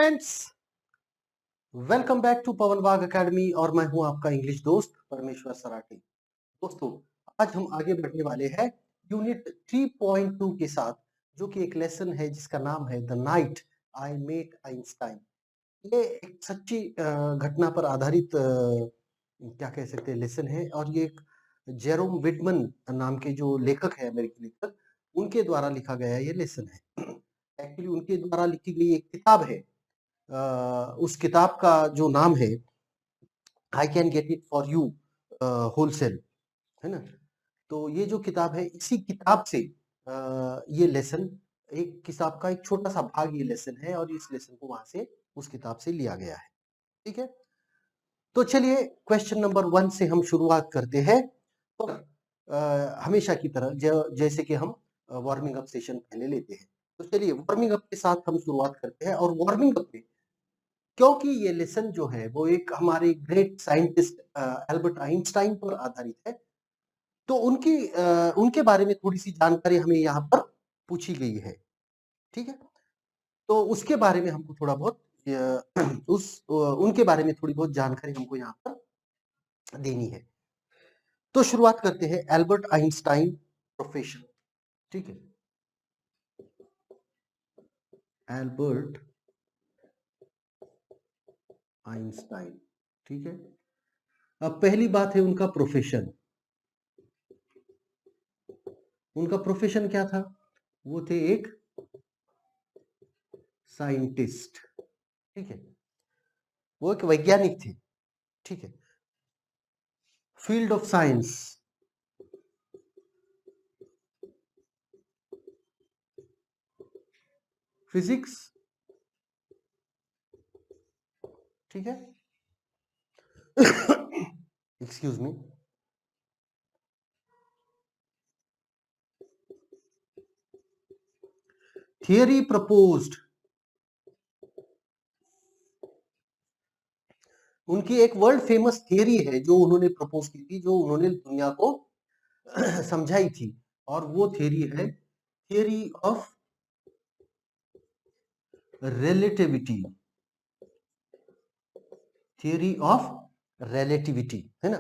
Friends, welcome back to पवन वाग academy और मैं हूं आपका इंग्लिश दोस्त परमेश्वर सराठी। दोस्तों, आज हम आगे बढ़ने वाले हैं यूनिट 3.2 के साथ, जो कि एक लेसन है जिसका नाम है the night I met Einstein. ये एक सच्ची घटना पर आधारित क्या कह सकते हैं लेसन है, और ये एक जेरोम विटमन नाम के जो लेखक है, अमेरिकी लेखक, उनके द्वारा लिखा गया ये लेसन है। एक्चुअली उनके द्वारा लिखी गई एक किताब है। उस किताब का जो नाम है I can get it for you wholesale, है ना। तो ये जो किताब है, इसी किताब से ये लेसन, एक किताब का एक छोटा सा भाग ये लेसन है, और इस लेसन को वहां से उस किताब से लिया गया है। ठीक है, तो चलिए क्वेश्चन नंबर 1 से हम शुरुआत करते हैं। तो हमेशा की तरह जैसे कि हम वार्मिंग अप सेशन पहले लेते हैं, तो चलिए वार्मिंग अप के साथ हम शुरुआत करते हैं। और वार्मिंग अप में, क्योंकि ये लेसन जो है वो एक हमारे ग्रेट साइंटिस्ट एल्बर्ट आइंस्टाइन पर आधारित है, तो उनके बारे में थोड़ी सी जानकारी हमें यहाँ पर पूछी गई है। ठीक है, तो उसके बारे में हमको थोड़ा बहुत उनके बारे में थोड़ी बहुत जानकारी हमको यहाँ पर देनी है। तो शुरुआत करते हैं एल्बर्ट आइंस्टाइन प्रोफेशन। ठीक है, एल्बर्ट आइंस्टाइन। ठीक है, अब पहली बात है उनका प्रोफेशन। उनका प्रोफेशन क्या था? वो थे एक साइंटिस्ट। ठीक है, वो एक वैज्ञानिक थे। ठीक है, फील्ड ऑफ साइंस, फिजिक्स। ठीक है, एक्सक्यूज मी। थियरी प्रपोज्ड, उनकी एक वर्ल्ड फेमस थियरी है जो उन्होंने प्रपोज की थी, जो उन्होंने दुनिया को समझाई थी, और वो थियरी है theory of relativity. Theory of relativity, है ना।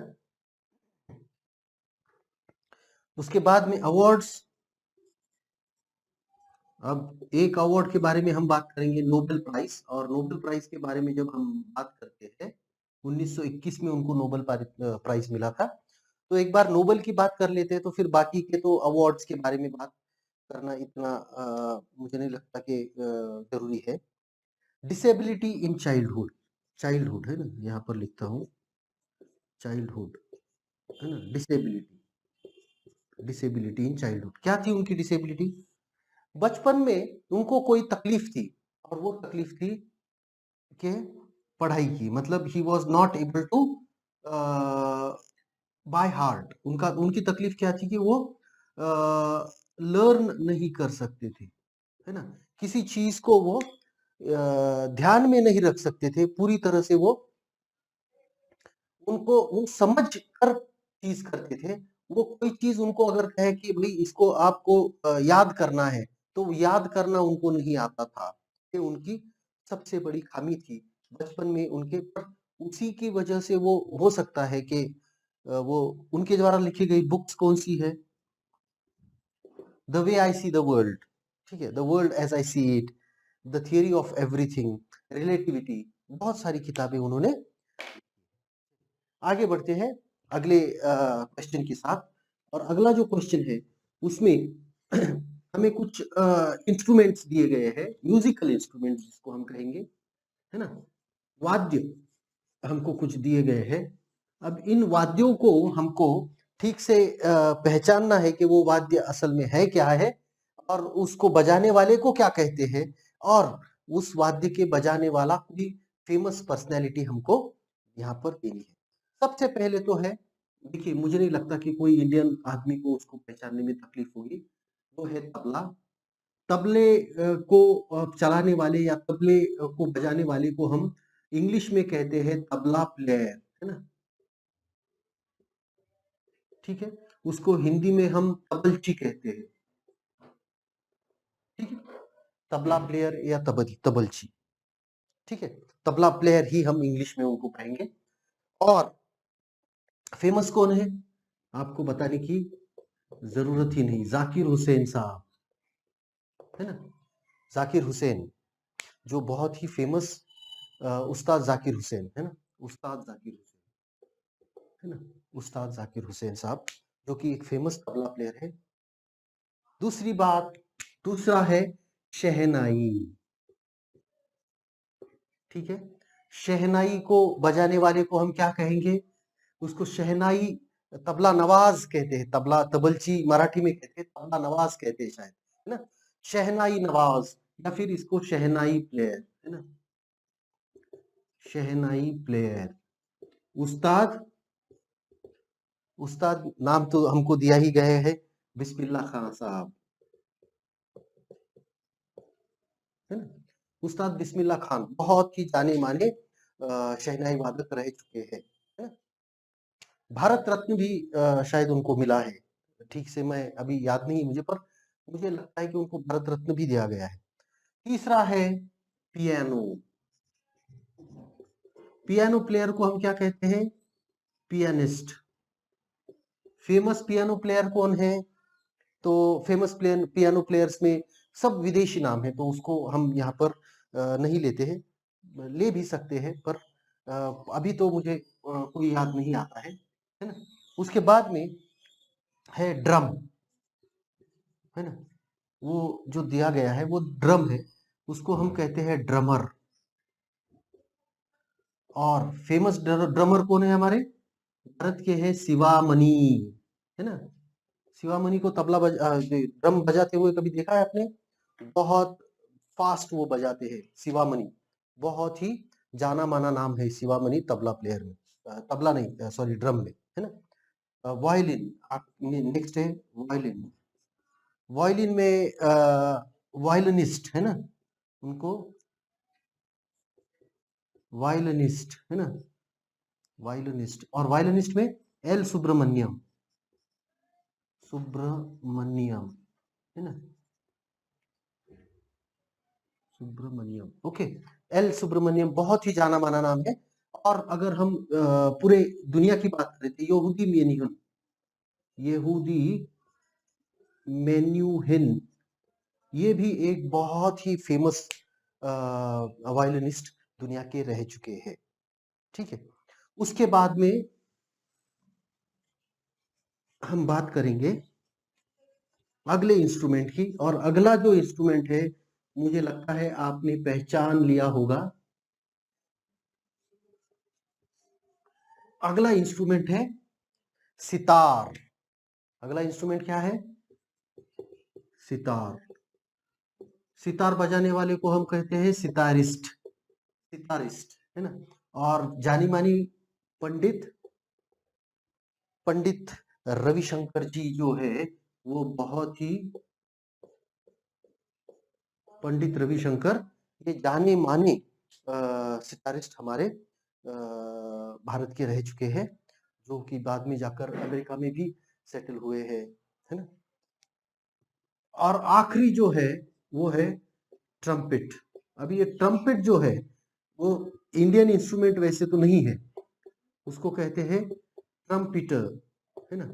उसके बाद में अवार्ड्स। अब एक अवार्ड के बारे में हम बात करेंगे, नोबेल प्राइज। और नोबेल प्राइज के बारे में जब हम बात करते हैं, 1921 में उनको नोबेल प्राइज मिला था। तो एक बार नोबेल की बात कर लेते हैं, तो फिर बाकी के तो अवार्ड्स के बारे में बात करना इतना मुझे नहीं लगता कि जरूरी है। डिसेबिलिटी इन चाइल्डहुड, चाइल्डहुड है ना, यहाँ पर लिखता हूँ चाइल्डहुड, है ना। डिसेबिलिटी, डिसेबिलिटी इन चाइल्डहुड, क्या थी उनकी डिसेबिलिटी? बचपन में उनको कोई तकलीफ थी, और वो तकलीफ थी कि पढ़ाई की, मतलब ही was not able to by heart. उनकी तकलीफ क्या थी कि वो लर्न नहीं कर सकते थे, है ना। किसी चीज को वो ध्यान में नहीं रख सकते थे पूरी तरह से। वो समझ कर चीज करते थे। वो कोई चीज उनको अगर कहे कि भाई इसको आपको याद करना है, तो याद करना उनको नहीं आता था। ये उनकी सबसे बड़ी खामी थी बचपन में उनके। पर उसी की वजह से वो हो सकता है कि वो उनके द्वारा लिखी गई बुक्स कौन सी है? The way I see the world. ठीक है, the world as I see it, the theory of everything, relativity, बहुत सारी किताबें उन्होंने। आगे बढ़ते हैं अगले क्वेश्चन के साथ। और अगला जो क्वेश्चन है उसमें हमें कुछ इंस्ट्रूमेंट्स दिए गए हैं, म्यूजिकल इंस्ट्रूमेंट्स जिसको हम कहेंगे, है ना। वाद्य हमको कुछ दिए गए हैं। अब इन वाद्यों को हमको ठीक से पहचानना है कि वो वाद्य असल में है क्या है, और उसको बजाने वाले को क्या कहते हैं, और उस वाद्य के बजाने वाला कोई फेमस पर्सनैलिटी हमको यहाँ पर देनी है। सबसे पहले तो है, देखिए मुझे नहीं लगता कि कोई इंडियन आदमी को उसको पहचानने में तकलीफ होगी, वो है तबला। तबले को चलाने वाले या तबले को बजाने वाले को हम इंग्लिश में कहते हैं तबला प्लेयर, है ना। ठीक है, उसको हिंदी में हम तबलची कहते हैं। ठीक है, तबला प्लेयर या तबलची। ठीक है, तबला प्लेयर ही हम इंग्लिश में उनको कहेंगे। और फेमस कौन है, आपको बताने की जरूरत ही नहीं, जाकिर हुसैन साहब, है ना, जाकिर हुसैन, जो बहुत ही फेमस उस्ताद जाकिर हुसैन, है ना, उस्ताद जाकिर हुसैन, है ना, उस्ताद जाकिर हुसैन साहब, जो कि एक फेमस तबला प्लेयर है। दूसरी बात, दूसरा है शहनाई, ठीक है, शहनाई को बजाने वाले को हम क्या कहेंगे, उसको शहनाई, तबला नवाज कहते हैं, तबला तबलची मराठी में कहते हैं, तबला नवाज कहते हैं शायद, है ना, शहनाई नवाज, या फिर इसको शहनाई प्लेयर, है ना, शहनाई प्लेयर, उस्ताद, उस्ताद नाम तो हमको दिया ही गए है, बिस्मिल्लाह खान साहब, है ना, उस्ताद बिस्मिल्लाह खान बहुत ही जाने माने शहनाई वादक रह चुके हैं, है ना? भारत रत्न भी शायद उनको मिला है, ठीक से मैं अभी याद नहीं मुझे, पर मुझे लगता है कि उनको भारत रत्न भी दिया गया है। तीसरा है पियानो, पियानो प्लेयर को हम क्या कहते हैं, पियानिस्ट। फेमस पियानो प्लेयर कौन है, तो फेमस प्लेयर पियानो प्लेयर्स में सब विदेशी नाम है, तो उसको हम यहाँ पर नहीं लेते हैं, ले भी सकते हैं, पर अभी तो मुझे कोई याद नहीं आता है ना। उसके बाद में है ड्रम, है ना, वो जो दिया गया है वो ड्रम है, उसको हम कहते हैं ड्रमर। और फेमस ड्रमर कौन है हमारे भारत के, हैं शिवामणि, है ना, शिवामणि को ड्रम बजाते हुए कभी देखा है आपने, बहुत फास्ट वो बजाते हैं शिवामणि, बहुत ही जाना माना नाम है शिवामणि तबला प्लेयर में, तबला नहीं सॉरी ड्रम में, है ना। वायलिन, नेक्स्ट है वायलिन, वायलिन में वायलिनिस्ट, है ना, उनको वायलिनिस्ट, है ना, वायलिनिस्ट। और वायलिनिस्ट में एल सुब्रमण्यम, सुब्रमण्यम, है ना, सुब्रमण्यम, ओके, एल सुब्रमण्यम बहुत ही जाना माना नाम है। और अगर हम पूरे दुनिया की बात करें तो यहूदी मेन्यूहन, यहूदी मेन्यूहिन, ये भी एक बहुत ही फेमस वायलिनिस्ट दुनिया के रह चुके हैं, ठीक है। उसके बाद में हम बात करेंगे अगले इंस्ट्रूमेंट की, और अगला जो इंस्ट्रूमेंट है मुझे लगता है आपने पहचान लिया होगा, अगला इंस्ट्रूमेंट है सितार। अगला इंस्ट्रूमेंट क्या है, सितार। सितार बजाने वाले को हम कहते हैं सितारिस्ट, सितारिस्ट, है ना। और जानी मानी पंडित, पंडित रविशंकर जी जो है, वो बहुत ही, पंडित रविशंकर, ये जाने माने सितारिस्ट हमारे भारत के रह चुके हैं, जो कि बाद में जाकर अमेरिका में भी सेटल हुए हैं, है ना। और आखिरी जो है वो है ट्रम्पेट। अभी ये ट्रम्पेट जो है वो इंडियन इंस्ट्रूमेंट वैसे तो नहीं है, उसको कहते हैं ट्रम्पिटर, है ना।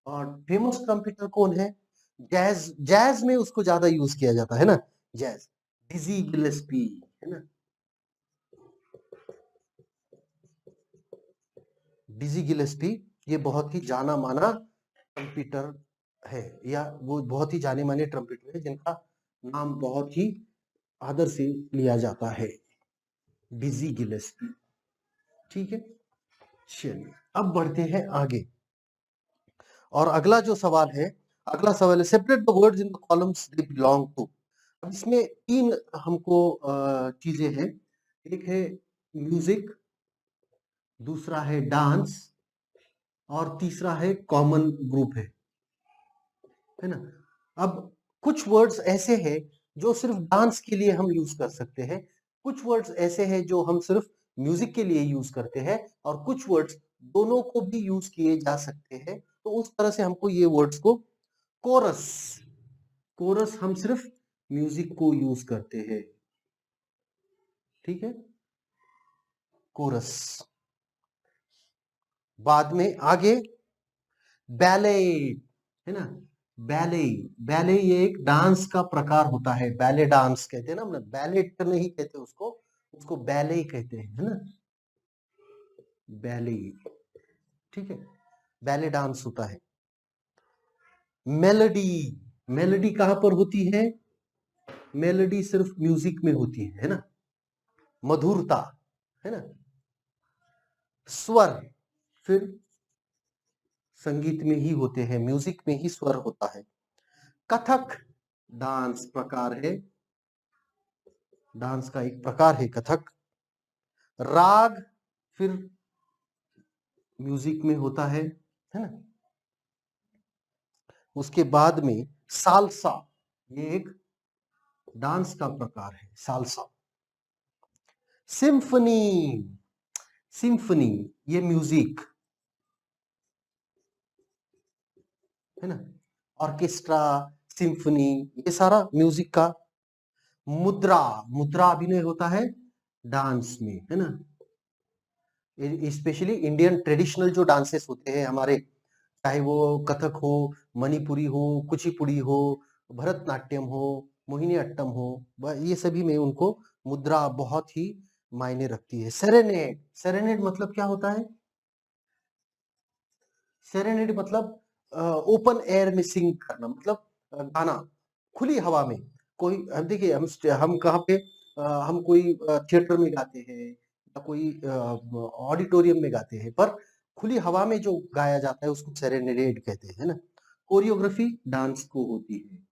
और फेमस ट्रम्पिटर कौन है, जैज, जैज में उसको ज्यादा यूज किया जाता है ना, जैज, डिजी गिलेस्पी, है ना, डिजी गिलेस्पी, ये बहुत ही जाना माना ट्रम्पिटर है, या वो बहुत ही जाने माने ट्रम्पिटर है जिनका नाम बहुत ही आदर से लिया जाता है, डिजी गिलेस्पी, ठीक है। चलिए अब बढ़ते हैं आगे, और अगला जो सवाल है, अगला सवाल है separate the words in the columns they belong to. अब इसमें तीन हमको चीजें हैं, एक है म्यूजिक, दूसरा है डांस, और तीसरा है कॉमन ग्रुप है ना। अब कुछ वर्ड्स ऐसे हैं जो सिर्फ डांस के लिए हम यूज कर सकते हैं, कुछ वर्ड्स ऐसे हैं जो हम सिर्फ म्यूजिक के लिए यूज करते हैं, और कुछ वर्ड्स दोनों को भी यूज किए जा सकते हैं, तो उस तरह से हमको ये वर्ड्स को, कोरस, कोरस हम सिर्फ म्यूजिक को यूज करते हैं, ठीक है। कोरस। बाद में आगे बैले, है ना, बैले। बैले ये एक डांस का प्रकार होता है, बैले डांस कहते हैं ना, हम बैलेट नहीं कहते उसको, उसको बैले ही कहते हैं, है ना, बैले। ठीक है, बैले डांस होता है। मेलोडी, मेलोडी कहां पर होती है? मेलोडी सिर्फ म्यूजिक में होती है ना, मधुरता, है ना। स्वर फिर संगीत में ही होते हैं, म्यूजिक में ही स्वर होता है। कथक डांस प्रकार है, डांस का एक प्रकार है कथक। राग फिर म्यूजिक में होता है ना। उसके बाद में सालसा, ये एक डांस का प्रकार है, सालसा। सिम्फनी, सिम्फनी ये म्यूजिक, है ना, ऑर्केस्ट्रा, सिम्फनी, ये सारा म्यूजिक का। मुद्रा, मुद्रा अभिनय होता है डांस में, है ना, स्पेशली इंडियन ट्रेडिशनल जो डांसेस होते हैं हमारे, चाहे वो कथक हो, मणिपुरी हो, कुचिपुड़ी हो, भरतनाट्यम हो, मोहिनी अट्टम हो, ये सभी में उनको मुद्रा बहुत ही मायने रखती है। सेरेनेड, सेरेनेड मतलब क्या होता है? सेरेनेड मतलब ओपन एयर में सिंग करना, मतलब गाना खुली हवा में। कोई देखिए, हम कहाँ पे हम कोई थिएटर में गाते हैं या कोई ऑडिटोरियम में गाते हैं, पर खुली हवा में जो गाया जाता है उसको सेरेनेड कहते हैं, है ना। कोरियोग्राफी डांस को होती है,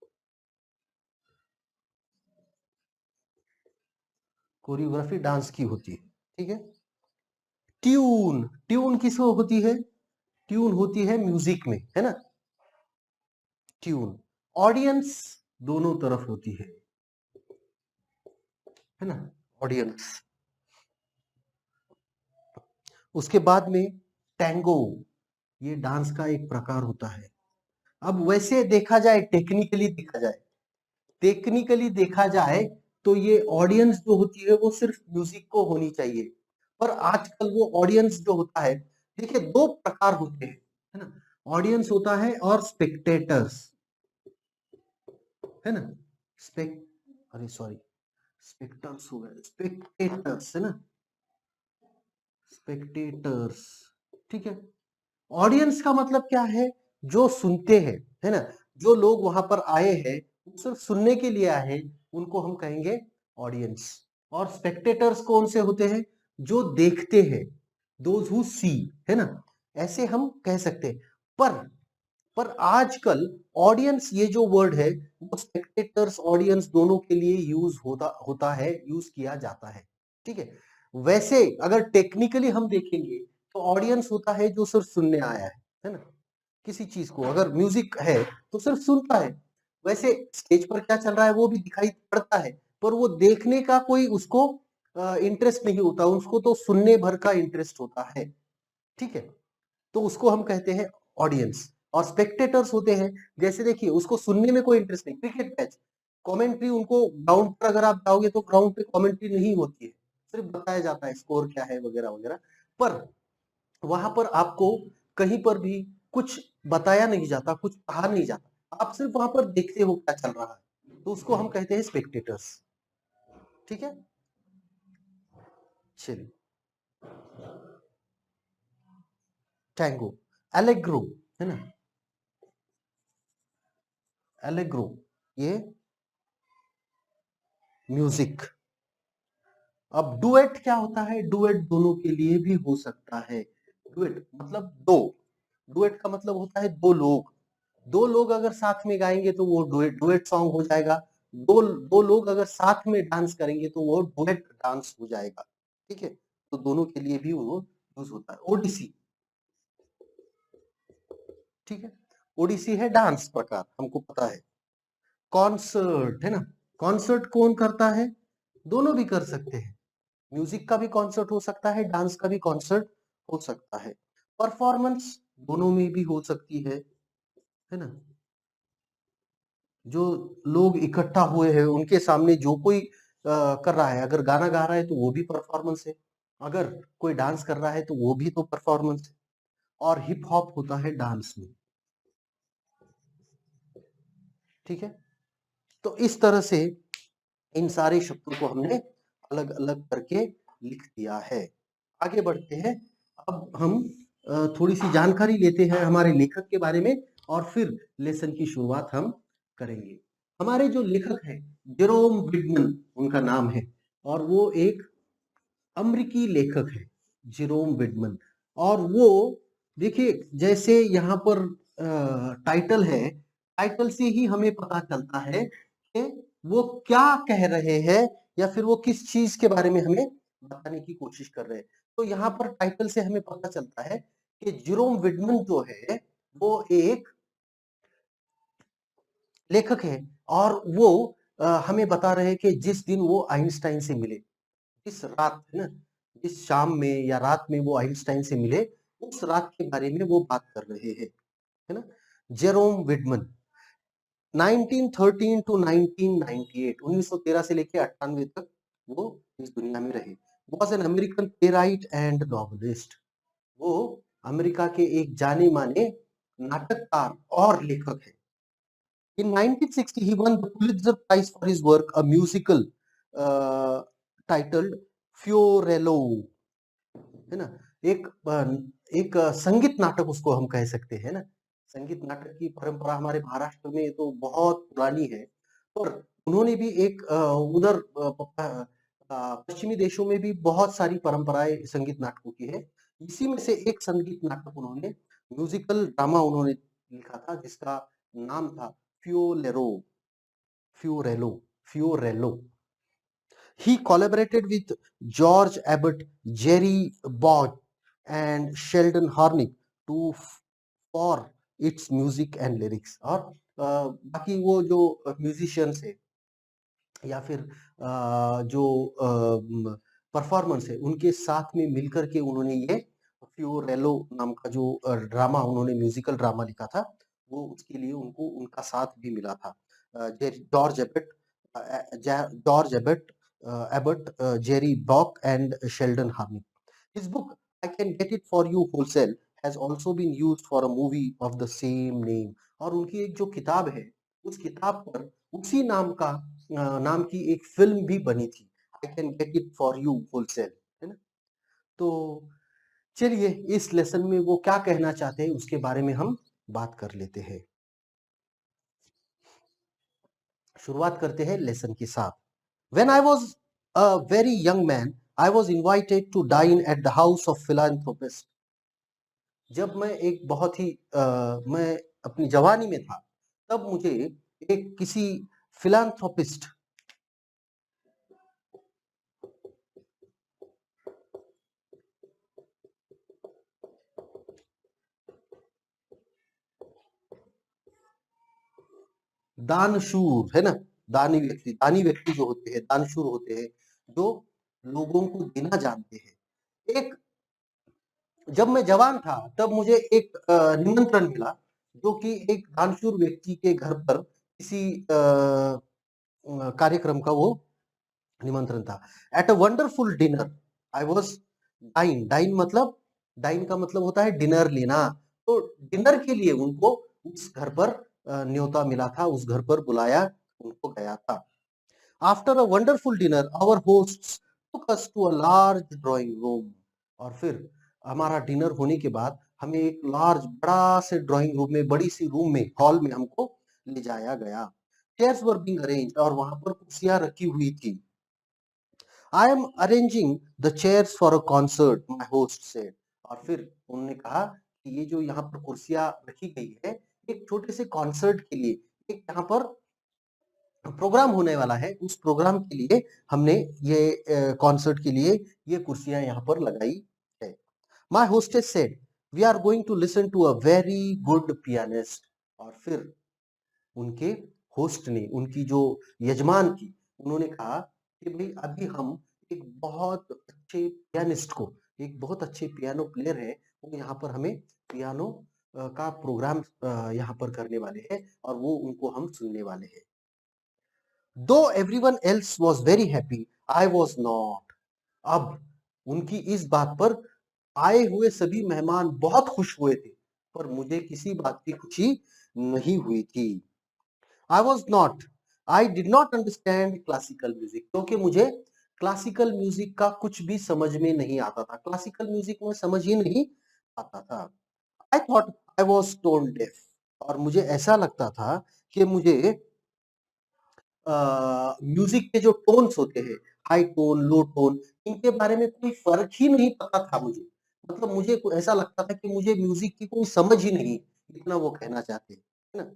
कोरियोग्राफी डांस की होती है, ठीक है। ट्यून, ट्यून किसको होती है? ट्यून होती है म्यूजिक में, है ना, ट्यून। ऑडियंस दोनों तरफ होती है ना, ऑडियंस। उसके बाद में टैंगो, ये डांस का एक प्रकार होता है। अब वैसे देखा जाए, टेक्निकली देखा जाए, टेक्निकली देखा जाए तो ये ऑडियंस जो होती है वो सिर्फ म्यूजिक को होनी चाहिए, पर आजकल वो ऑडियंस जो होता है, देखिए दो प्रकार होते हैं, है ना, ऑडियंस होता है और स्पेक्टेटर्स, है ना, स्पेक अरे सॉरी, स्पेक्टर्स हो गए, स्पेक्टेटर्स, है ना, स्पेक्टेटर्स, ठीक है। ऑडियंस का मतलब क्या है? जो सुनते हैं, है ना, जो लोग वहां पर आए हैं, वो सिर्फ सुनने के लिए आए हैं, उनको हम कहेंगे ऑडियंस। और स्पेक्टेटर्स कौन से होते हैं? जो देखते हैं, दोज हु सी, है ना, ऐसे हम कह सकते हैं। पर आजकल ऑडियंस ये जो वर्ड है, वो स्पेक्टेटर्स ऑडियंस दोनों के लिए यूज होता होता है, यूज किया जाता है, ठीक है। वैसे अगर टेक्निकली हम देखेंगे तो ऑडियंस होता है जो सिर्फ सुनने आया है ना, किसी चीज को, अगर म्यूजिक है तो सिर्फ सुनता है। वैसे स्टेज पर क्या चल रहा है वो भी दिखाई पड़ता है, पर वो देखने का कोई उसको इंटरेस्ट नहीं होता, उसको तो सुनने भर का इंटरेस्ट होता है, ठीक है। तो उसको हम कहते हैं ऑडियंस। और स्पेक्टेटर्स होते हैं, जैसे देखिए उसको सुनने में कोई इंटरेस्ट नहीं, क्रिकेट मैच कमेंट्री, उनको ग्राउंड पर अगर आप जाओगे तो ग्राउंड पे कमेंट्री नहीं होती है, सिर्फ बताया जाता है स्कोर क्या है वगैरह वगैरह, पर वहां पर आपको कहीं पर भी कुछ बताया नहीं जाता, कुछ कहा नहीं जाता, आप सिर्फ वहां पर देखते हो क्या चल रहा है, तो उसको हम कहते हैं स्पेक्टेटर्स, ठीक है। चलिए, टैंगो, एलेग्रो, है ना, एलेग्रो ये म्यूजिक। अब डुएट क्या होता है? डुएट दोनों के लिए भी हो सकता है। डुएट मतलब दो, डुएट का मतलब होता है दो लोग, दो लोग अगर साथ में गाएंगे तो वो डुएट डुएट सॉन्ग हो जाएगा। दो दो लोग अगर साथ में डांस करेंगे तो वो डुएट डांस हो जाएगा, ठीक है। तो दोनों के लिए भी वो यूज होता है। ओडिसी, ठीक है, ओडिसी है डांस प्रकार, हमको पता है। कॉन्सर्ट, है ना, कॉन्सर्ट कौन करता है? दोनों भी कर सकते हैं, म्यूजिक का भी कॉन्सर्ट हो सकता है, डांस का भी कॉन्सर्ट हो सकता है। परफॉर्मेंस दोनों में भी हो सकती है ना, जो लोग इकट्ठा हुए हैं उनके सामने जो कोई कर रहा है, अगर गाना गा रहा है तो वो भी परफॉर्मेंस है। अगर कोई डांस कर रहा है तो वो भी तो परफॉर्मेंस है, और हिप हॉप होता है डांस में। ठीक है, तो इस तरह से इन सारे शब्दों को हमने अलग अलग करके लिख दिया है। आगे बढ़ते हैं। अब हम थोड़ी सी जानकारी लेते हैं हमारे लेखक के बारे में, और फिर लेसन की शुरुआत हम करेंगे। हमारे जो लेखक हैं, जेरोम विडमन उनका नाम है, और वो एक अमेरिकी लेखक है, जेरोम विडमन। और वो, देखिए, जैसे यहाँ पर टाइटल है, टाइटल से ही हमें पता चलता है कि वो क्या कह रहे हैं, या फिर वो किस चीज के बारे में हमें बताने की कोशिश कर रहे हैं। तो यहाँ पर टाइटल से हमें पता चलता है कि जेरोम विडमन जो है वो एक लेखक है, और वो हमें बता रहे हैं कि जिस दिन वो आइंस्टाइन से मिले, जिस रात, है ना, जिस शाम में या रात में वो आइंस्टाइन से मिले, उस रात के बारे में वो बात कर रहे हैं, है ना। जेरोम विडमन 1913 टू 1998, 1913 से लेके 98 तक वो इस दुनिया में रहे। Was an American playwright and novelist. वो अमेरिका के एक जाने माने नाटककार और लेखक है। In 1960, he won the Pulitzer Prize for his work, a musical titled Fiorello, है ना। एक संगीत नाटक उसको हम कह सकते हैं ना। संगीत नाटक की परंपरा हमारे महाराष्ट्र में तो बहुत पुरानी है, पर उन्होंने भी एक उधर पश्चिमी देशों में भी बहुत सारी परंपराएं संगीत नाटकों की है। इसी में से एक संगीत नाटक उन्होंने, म्यूजिकल ड्रामा उन्होंने लिखा था, जिसका नाम था फ्योलेरो, फ्योरेलो, फ्योरेलो। He collaborated with George Abbott, Jerry Bock, and Sheldon Harnick to for its music and lyrics। और बाकी वो जो म्यूजिशियंस है, या फिर जो परफॉर्मेंस है, उनके साथ में मिलकर के उन्होंने ये फ्योरेलो नाम का जो ड्रामा, उन्होंने म्यूजिकल ड्रामा लिखा था, वो उसके लिए उनको उनका साथ भी मिला था। George Abbott, George Abbott, Abbott, Jerry Bock and Sheldon Harnick. His book, I Can Get It For You Wholesale, has also been used for a movie of the same name। और उनकी एक जो किताब है, उस किताब पर उसी नाम की एक फिल्म भी बनी थी, I can get it for you wholesale, है ना। तो चलिए, इस लेसन में वो क्या कहना चाहते हैं उसके बारे में हम बात कर लेते हैं। शुरुआत करते हैं लेसन के साथ। When I was a very young man, I was invited to dine at the house of philanthropist। जब मैं एक बहुत ही मैं अपनी जवानी में था, तब मुझे एक किसी फिलांथ्रोपिस्ट, दानशूर, है ना, दानी व्यक्ति जो होते हैं, दानशूर होते हैं, जो लोगों को देना जानते हैं। एक, जब मैं जवान था तब मुझे एक निमंत्रण मिला, जो कि एक दानशूर व्यक्ति के घर पर किसी कार्यक्रम का वो निमंत्रण था। At a wonderful dinner I was dine, dine का मतलब होता है डिनर लेना। तो डिनर के लिए उनको उस घर पर न्योता मिला था, उस घर पर बुलाया, उनको गया था। After a wonderful dinner our hosts took us to a large drawing room। और फिर हमारा डिनर होने के बाद हमें एक लार्ज, बड़ा से ड्राइंग रूम में, बड़ी सी रूम में, हॉल में हमको ले जाया गया। चेयर्स वर बीइंग अरेंज्ड, और वहां पर कुर्सियां रखी हुई थी। I am arranging the chairs for a concert, my host said. और फिर उन्होंने कहा कि ये जो यहाँ पर कुर्सियां रखी गई है, एक छोटे से कॉन्सर्ट के लिए, एक यहाँ पर प्रोग्राम होने वाला है, उस प्रोग्राम के लिए हमने ये कॉन्सर्ट के लिए ये कुर्सियां यहाँ पर लगाई है। My hostess said we are going to listen to a very good pianist. और फिर उनके होस्ट ने, उनकी जो यजमान की, उन्होंने कहा कि भाई अभी हम एक बहुत अच्छे पियानिस्ट को, एक बहुत अच्छे पियानो प्लेयर है, वो यहाँ पर हमें पियानो का प्रोग्राम यहाँ पर करने वाले हैं, और वो उनको हम सुनने वाले हैं। दो everyone else was very happy, I was not. अब उनकी इस बात पर आए हुए सभी मेहमान बहुत खुश हुए थे, पर मुझे किसी बात की खुशी नहीं हुई थी। I was not I did not understand classical music, क्योंकि मुझे क्लासिकल म्यूजिक का कुछ भी समझ में नहीं आता था। क्लासिकल म्यूजिक में समझ ही नहीं आता था। I thought I was tone deaf, और मुझे ऐसा लगता था कि मुझे म्यूजिक के जो टोन्स होते हैं, हाई टोन, लो टोन, इनके बारे में कोई फर्क ही नहीं पता था मुझे। मतलब मुझे ऐसा लगता था कि मुझे म्यूजिक की कोई समझ ही नहीं, इतना वो कहना चाहते हैं, है ना।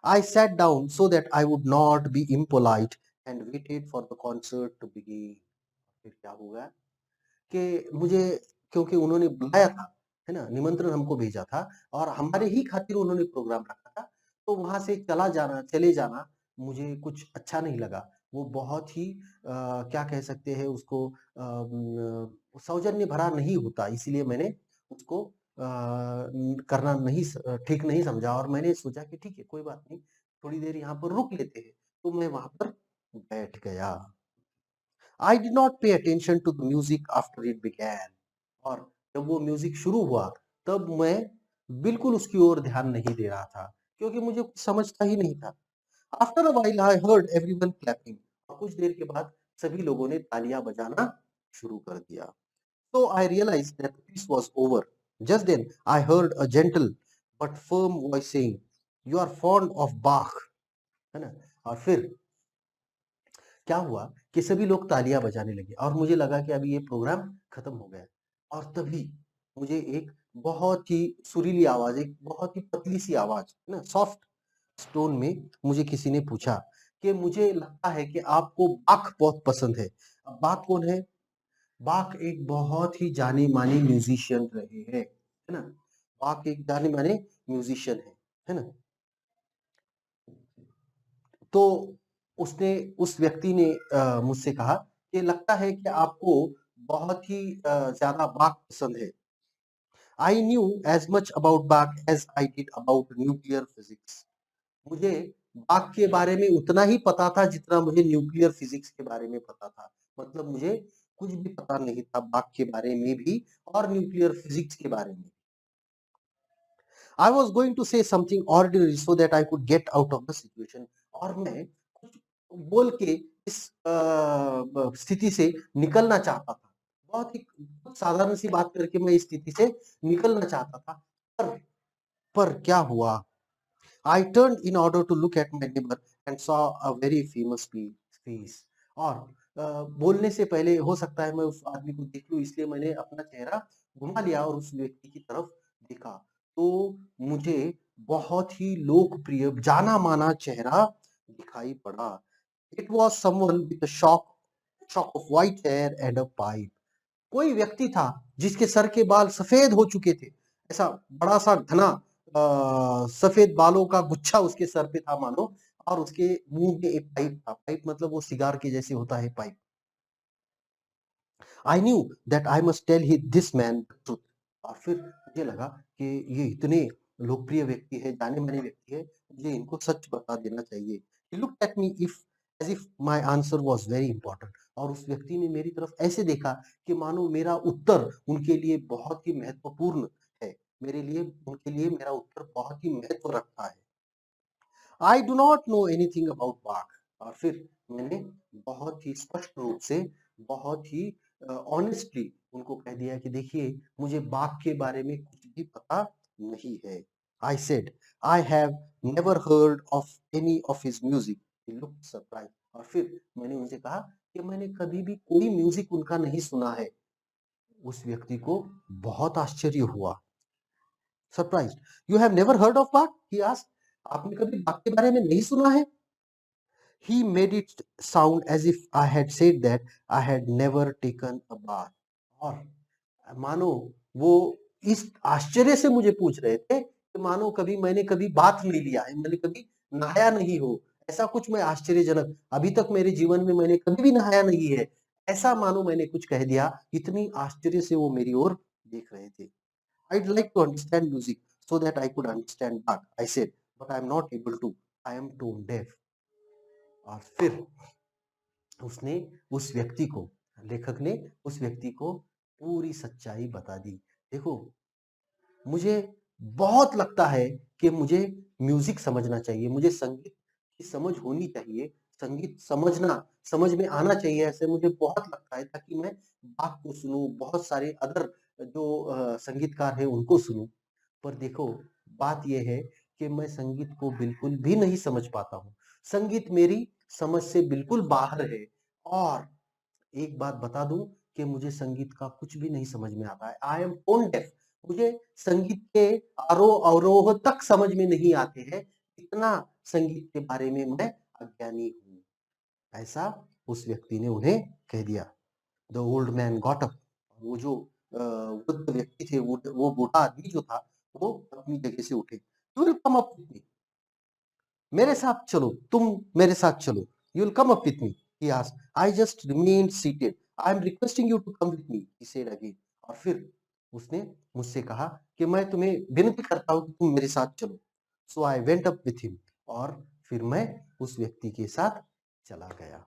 I sat down so that I would not be impolite and waited for the concert to begin. फिर क्या हुआ कि मुझे, क्योंकि उन्होंने बुलाया था, है ना, निमंत्रण हमको भेजा था और हमारे ही खातिर उन्होंने प्रोग्राम रखा था, तो वहाँ से चले जाना मुझे कुछ अच्छा नहीं लगा। वो बहुत ही क्या कह सकते हैं उसको, सौजन्य भरा नहीं होता, इसीलिए मैंने उसको करना नहीं ठीक नहीं समझा, और मैंने सोचा कि ठीक है, कोई बात नहीं, थोड़ी देर यहाँ पर रुक लेते हैं, तो मैं वहाँ पर बैठ गया। I did not pay attention to the music after it began. और जब वो म्यूजिक शुरू हुआ, तब मैं बिल्कुल उसकी ओर ध्यान नहीं दे रहा था, क्योंकि मुझे कुछ समझता ही नहीं था। After a while, I heard everyone clapping. और कुछ देर के बाद सभी लोगों ने तालियां बजाना शुरू कर दिया। So I realized that the piece was over. Just then, I heard a gentle but firm voice saying, "You are fond of Bach." है ना? और फिर क्या हुआ कि सभी लोग तालियां बजाने लगे और मुझे लगा कि अभी ये प्रोग्राम खत्म हो गया। और तभी मुझे एक बहुत ही सुरीली आवाज, एक बहुत ही पतली सी आवाज ना, सॉफ्ट टोन में मुझे किसी ने पूछा कि मुझे लगता है कि आपको बाख बहुत पसंद है। अब बाख कौन है? बाख एक बहुत ही जाने माने म्यूजिशियन रहे हैं, है ना। बाख एक जाने माने म्यूजिशियन है ना। तो उसने उस व्यक्ति ने मुझसे कहा कि लगता है कि आपको बहुत ही ज़्यादा बाघ पसंद है। I knew as much about bagh as I did about nuclear physics. मुझे बाघ के बारे में उतना ही पता था जितना मुझे न्यूक्लियर फिजिक्स के बारे में पता था। मतलब मुझे कुछ भी पता नहीं था बाघ के बारे में भी और न्यूक्लियर फिजिक्स के बारे में। I was going to say something ordinary so that I could get out of the situation. और मैं कुछ बोल के इस स्थिति से निकलना चाहता था। बहुत ही कुछ साधारण सी बात करके मैं इस स्थिति से निकलना चाहता था। पर क्या हुआ? I turned in order to look at my neighbor and saw a very famous face. और बोलने से पहले हो सकता है मैं उस आदमी को देख लूं, इसलिए मैंने अपना चेहरा घुमा लिया और उस व्यक्ति की तरफ देखा। तो मुझे बहुत ही लोकप्रिय जाना माना चेहरा दिखाई पड़ा। It was someone with a shock of white hair and a pipe. कोई व्यक्ति था जिसके सर के बाल सफेद हो चुके थे। ऐसा बड़ा सा घना सफेद बालों का गुच्छा उसके सर पे था मानो, और उसके मुंह में एक पाइप था। पाइप मतलब वो सिगार के जैसे होता है pipe. I knew that I must tell he this man truth. और फिर मुझे लगा कि ये इतने लोकप्रिय व्यक्ति है, जाने माने व्यक्ति है, मुझे इनको सच बता देना चाहिए। He looked at me if as if my answer was very important. और उस व्यक्ति ने मेरी तरफ ऐसे देखा कि मानो मेरा उत्तर उनके लिए बहुत ही महत्वपूर्ण है, मेरे लिए उनके लिए मेरा उत्तर बहुत ही महत्व रखता है। I do not know anything about बाघ। और फिर मैंने बहुत ही स्पष्ट रूप से, बहुत ही ऑनेस्टली उनको कह दिया कि देखिए, मुझे बाघ के बारे में कुछ भी पता नहीं है। I said I have never heard of any of his music. He looked surprise. और फिर मैंने उनसे कहा कि मैंने कभी भी कोई म्यूजिक उनका नहीं सुना है। उस व्यक्ति को बहुत आश्चर्य हुआ। Surprise. You have never heard of bagh? He asked. आपने कभी बाघ के बारे में नहीं सुना है? He made it sound as if I had said that I had never taken a bath. और मानो वो इस आश्चर्य से मुझे पूछ रहे थे कि मानो मैंने कभी बाथ नहीं लिया है, मैंने कभी नहाया नहीं हो। ऐसा कुछ मैं आश्चर्यजनक, अभी तक मेरे जीवन में मैंने कभी भी नहाया नहीं है। ऐसा मानो मैंने कुछ कह दिया, इतनी आश्चर्य से वो मेरी ओर देख रहे थे। I'd like to understand music so that I could understand Bach, I said, but I am not able to. I am tone deaf. और फिर उसने उस व्यक्ति को, लेखक ने उस व्यक्ति को पूरी सच्चाई बता दी। देखो, मुझे बहुत लगता है कि मुझे म्यूज़िक समझना चाहिए, मुझे संगीत की समझ होनी चाहिए, संगीत समझ में आना चाहिए, ऐसे मुझे बहुत लगता है ताकि मैं बाक को सुनूँ, बहुत सारे अदर जो संगीतकार हैं उनको सुनूँ। पर देखो, बात ये है कि मैं संगीत को बिल्कुल भी नहीं समझ पाता हूँ। संगीत मेरी समझ से बिल्कुल बाहर है और एक बात बता दूँ कि मुझे संगीत का कुछ भी नहीं समझ में आता है। I am tone deaf. मुझे संगीत के आरोह-अवरोह तक समझ में नहीं आते हैं। इतना संगीत के बारे में मैं अज्ञानी हूँ। ऐसा उस व्यक्ति ने उन्हें कह दिया। The old man got up. वो जो वृद्ध व्यक्ति थे, वो बूढ़ा आदमी जो था, वो अपनी जगह से उठे। You will come up with me. मेरे साथ चलो, तुम मेरे साथ चलो। You will come up with me. He asked, I just remained seated. I am requesting you to come with me, he said again. और फिर उसने मुझसे कहा कि मैं तुम्हें विनती करता हूँ कि तुम मेरे साथ चलो। So I went up with him और फिर मैं उस व्यक्ति के साथ चला गया।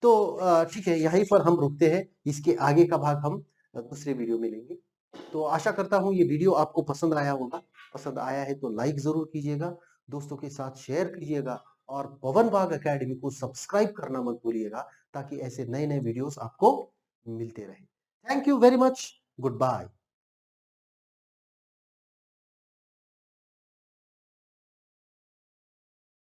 तो ठीक है, यहीं पर हम रुकते हैं। इसके आगे का भाग हम दूसरे वीडियो में लेंगे। तो आशा करता हूँ ये वीडियो आपको पसंद आया होगा। पसंद आया है तो लाइक ज़रूर कीजिएगा, दोस्तों के साथ शेयर कीजिएगा और पवन बाग अकेडमी को सब्सक्राइब करना मत भूलिएगा ताकि ऐसे नए-नए वीडियोज़ आपको मिलते रहें। Thank you very much. Good bye.